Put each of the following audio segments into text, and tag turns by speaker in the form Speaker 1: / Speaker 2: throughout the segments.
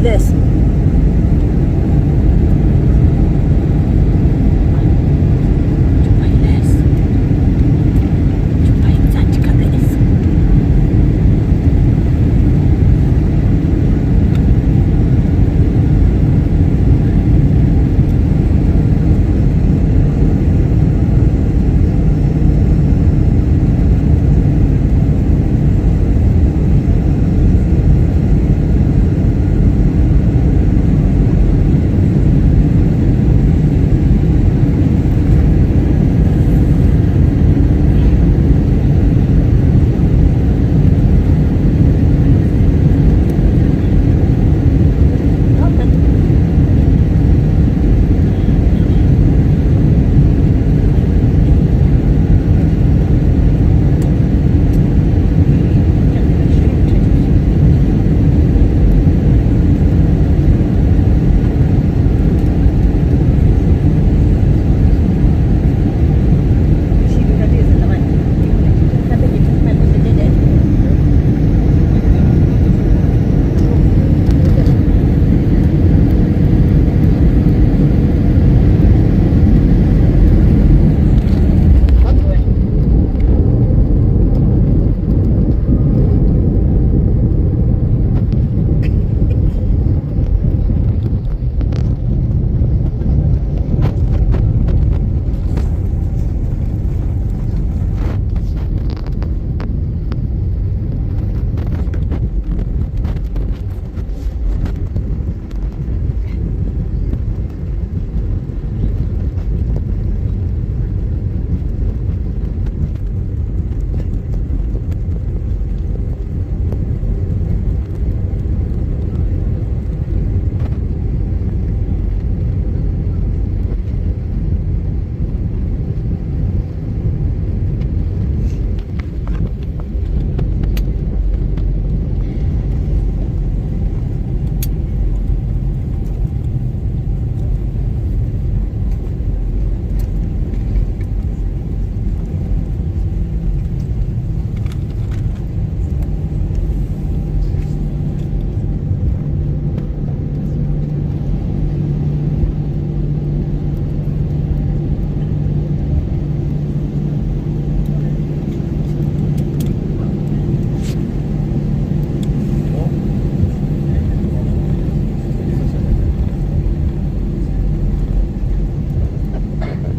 Speaker 1: this.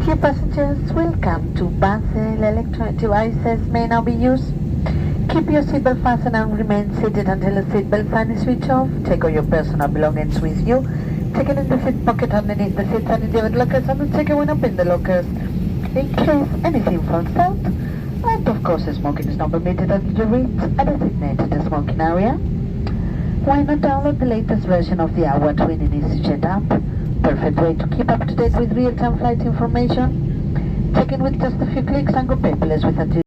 Speaker 2: Dear passengers, welcome to Basel. Electronic devices may now be used. Keep your seatbelt fastened and remain seated until the seatbelt fan is switched off. Take all your personal belongings with you. Take it in the seat pocket underneath the seats and in the lockers, and take it when up in the lockers. In case anything falls out, and of course smoking is not permitted until you reach a designated smoking area. Why not download the latest version of the Our Twinning EasyJet app? Perfect way to keep up to date with real-time flight information. Check in with just a few clicks and go paperless with until